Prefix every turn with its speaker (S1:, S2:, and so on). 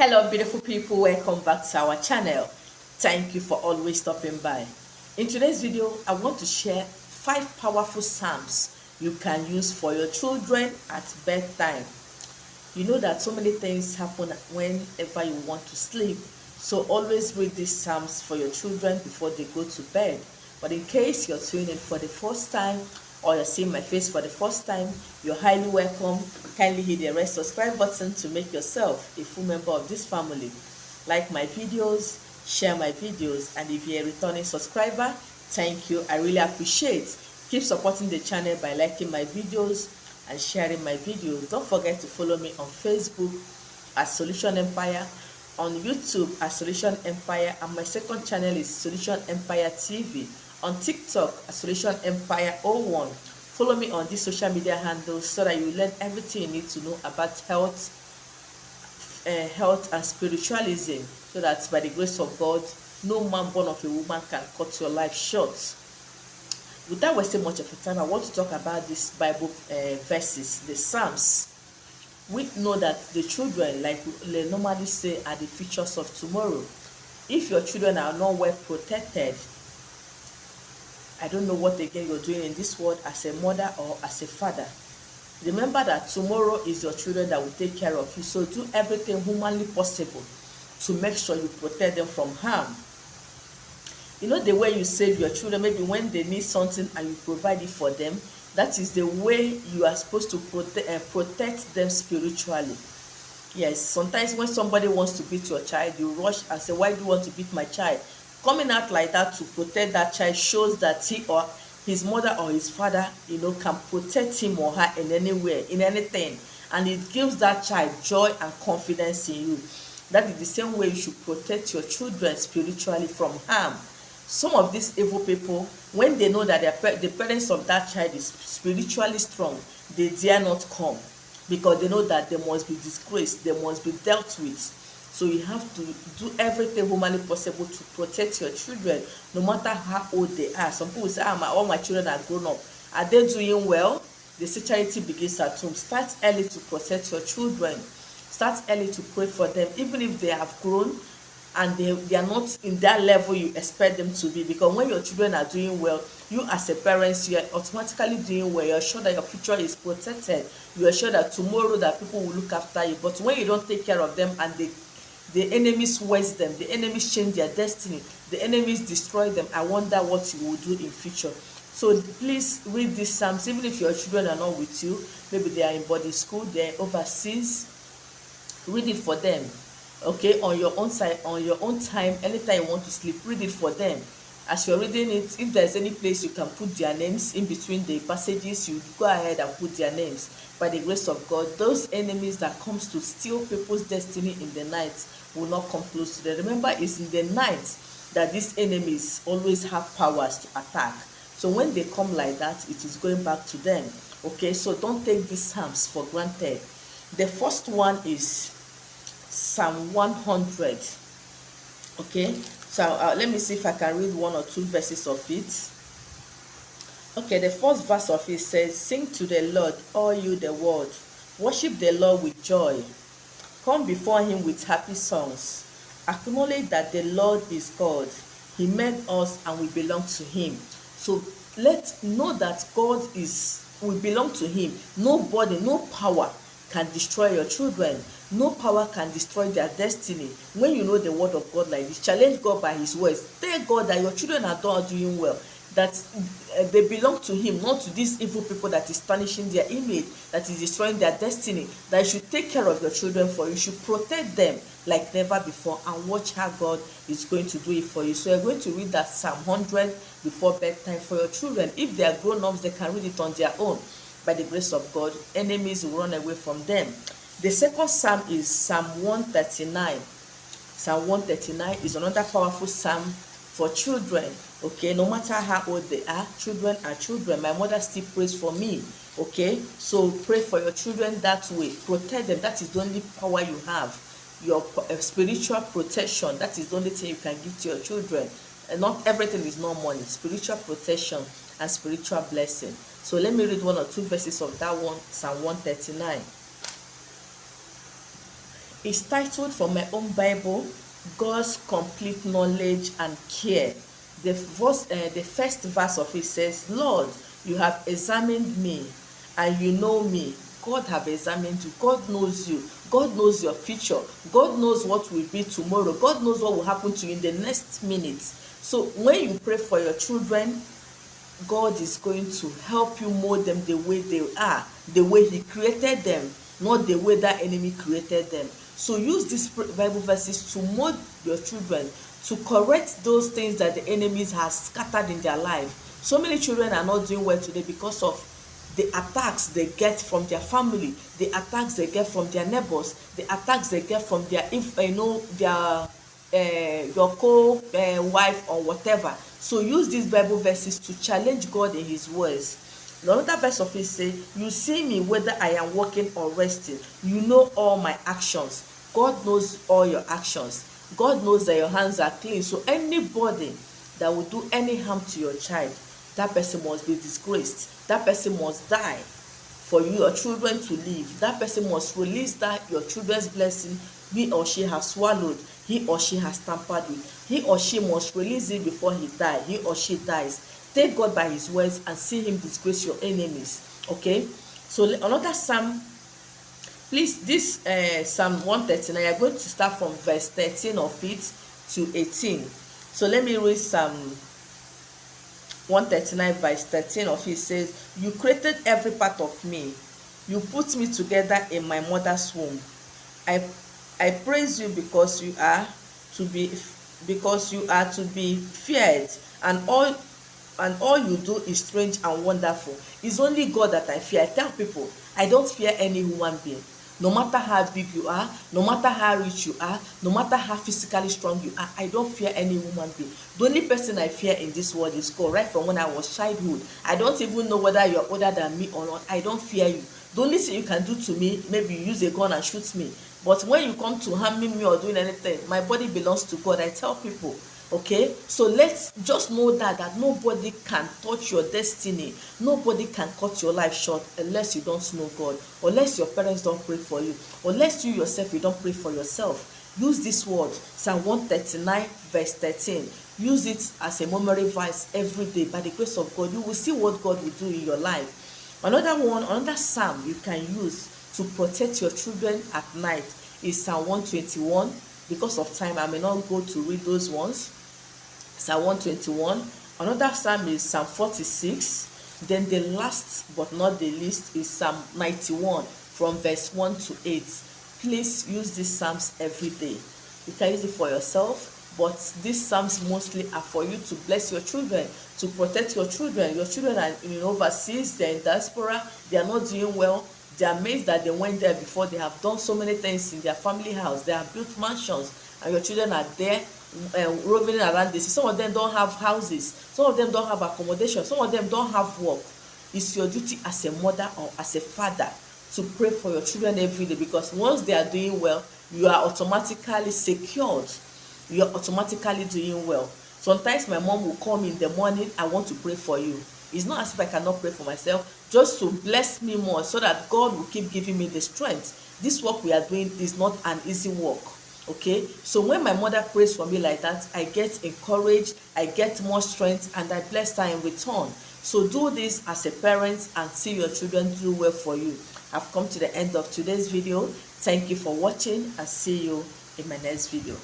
S1: Hello beautiful people, welcome back to our channel. Thank you for always stopping by. In today's video, I want to share 5 powerful psalms you can use for your children at bedtime. You know that so many things happen whenever you want to sleep, so always read these psalms for your children before they go to bed. But in case you're tuning in for the first time or you're seeing my face for the first time, you're highly welcome. Kindly hit the red subscribe button to make yourself a full member of this family. Like my videos, share my videos, and if you're a returning subscriber, thank you. I really appreciate. Keep supporting the channel by liking my videos and sharing my videos. Don't forget to follow me on Facebook at Solution Empire, on YouTube at Solution Empire, and my second channel is Solution Empire TV. On TikTok at Solution Empire 01. Follow me on these social media handles so that you learn everything you need to know about health and spiritualism, so that by the grace of God, no man born of a woman can cut your life short. Without wasting much of your time, I want to talk about these Bible verses, the Psalms. We know that the children, like they normally say, are the futures of tomorrow. If your children are not well protected, I don't know what again you're doing in this world as a mother or as a father. Remember that tomorrow is your children that will take care of you. So do everything humanly possible to make sure you protect them from harm. You know, the way you save your children, maybe when they need something and you provide it for them, that is the way you are supposed to protect them spiritually. Yes, sometimes when somebody wants to beat your child, you rush and say, why do you want to beat my child? Coming out like that to protect that child shows that he or his mother or his father, can protect him or her in anywhere, in anything. And it gives that child joy and confidence in you. That is the same way you should protect your children spiritually from harm. Some of these evil people, when they know that the parents of that child is spiritually strong, they dare not come, because they know that they must be disgraced, they must be dealt with. So you have to do everything humanly possible to protect your children, no matter how old they are. Some people say, all my children are grown up. Are they doing well? The charity begins at home. Start early to protect your children. Start early to pray for them, even if they have grown and they are not in that level you expect them to be. Because when your children are doing well, you as a parent, you are automatically doing well. You are sure that your future is protected. You are sure that tomorrow that people will look after you. But when you don't take care of them and the enemies waste them, the enemies change their destiny, the enemies destroy them, I wonder what you will do in future. So please read these psalms, even if your children are not with you. Maybe they are in boarding school, they are overseas. Read it for them, okay, on your own side, on your own time. Anytime you want to sleep, read it for them. As you're reading it, if there's any place you can put their names in between the passages, you go ahead and put their names. By the grace of God, those enemies that comes to steal people's destiny in the night will not come close to them. Remember, it's in the night that these enemies always have powers to attack. So when they come like that, it is going back to them. Okay, so don't take these psalms for granted. The first one is Psalm 100. Okay, so let me see if I can read one or two verses of it. Okay, the first verse of it says, sing to the Lord, all you the world. Worship the Lord with joy. Come before him with happy songs. Acknowledge that the Lord is God. He made us and we belong to him. So let's know that we belong to him. Nobody, no power can destroy your children. No power can destroy their destiny. When you know the word of God like this, challenge God by his words. Tell God that your children are not doing well, that they belong to him, not to these evil people that is tarnishing their image, that is destroying their destiny. That you should take care of your children for you. You should protect them like never before, and watch how God is going to do it for you. So you're going to read that Psalm 100 before bedtime for your children. If they are grown-ups, they can read it on their own. By the grace of God, enemies will run away from them. The second psalm is Psalm 139. Psalm 139 is another powerful psalm for children. Okay, no matter how old they are, children are children. My mother still prays for me. Okay, so pray for your children that way. Protect them. That is the only power you have. Your spiritual protection. That is the only thing you can give to your children. And not everything is not money. Spiritual protection and spiritual blessing. So let me read one or two verses of that one, Psalm 139. It's titled from my own Bible, God's Complete Knowledge and Care. The first verse of it says, Lord, you have examined me and you know me. God have examined you. God knows you. God knows your future. God knows what will be tomorrow. God knows what will happen to you in the next minute. So when you pray for your children, God is going to help you mold them the way they are, the way He created them, not the way that enemy created them. So use these Bible verses to mold your children, to correct those things that the enemies has scattered in their life. So many children are not doing well today because of the attacks they get from their family, the attacks they get from their neighbors, the attacks they get from their, if their your co-wife or whatever. So use these Bible verses to challenge God in His words. Another verse of it say, you see me whether I am walking or resting. You know all my actions. God knows all your actions. God knows that your hands are clean. So anybody that will do any harm to your child, that person must be disgraced. That person must die for you, your children to live. That person must release that your children's blessing he or she has swallowed, he or she has tampered with. He or she must release it before he dies, he or she dies. Take God by His words and see Him disgrace your enemies. Okay, so another psalm, please, this Psalm 139, I'm going to start from verse 13 of it to 18. So let me read Psalm 139 verse 13 of it. Says, you created every part of me. You put me together in my mother's womb. I praise you because you are to be feared, and all you do is strange and wonderful. It's only God that I fear. I tell people I don't fear any human being. No matter how big you are, no matter how rich you are, no matter how physically strong you are, I don't fear any human being. The only person I fear in this world is God. Right from when I was childhood, I don't even know whether you're older than me or not. I don't fear you. The only thing you can do to me, maybe you use a gun and shoot me. But when you come to harming me or doing anything, my body belongs to God. I tell people, okay, so let's just know that nobody can touch your destiny, nobody can cut your life short unless you don't know God, unless your parents don't pray for you, unless you yourself you don't pray for yourself. Use this word, Psalm 139 verse 13. Use it as a memory verse every day. By the grace of God, you will see what God will do in your life. Another psalm you can use to protect your children at night is Psalm 121. Because of time, I may not go to read those ones. Psalm 121. Another psalm is Psalm 46. Then the last but not the least is Psalm 91 from verse 1 to 8. Please use these psalms every day. You can use it for yourself, but these psalms mostly are for you to bless your children, to protect your children. Your children are overseas, they're in diaspora, they are not doing well. They are amazed that they went there before. They have done so many things in their family house. They have built mansions, and your children are there roving around this. Some of them don't have houses. Some of them don't have accommodation. Some of them don't have work. It's your duty as a mother or as a father to pray for your children every day, because once they are doing well, you are automatically secured. You are automatically doing well. Sometimes my mom will call me in the morning, I want to pray for you. It's not as if I cannot pray for myself, just to bless me more so that God will keep giving me the strength. This work we are doing is not an easy work. Okay, so when my mother prays for me like that, I get encouraged, I get more strength, and I bless her in return. So do this as a parent and see your children do well for you. I've come to the end of today's video. Thank you for watching, and see you in my next video.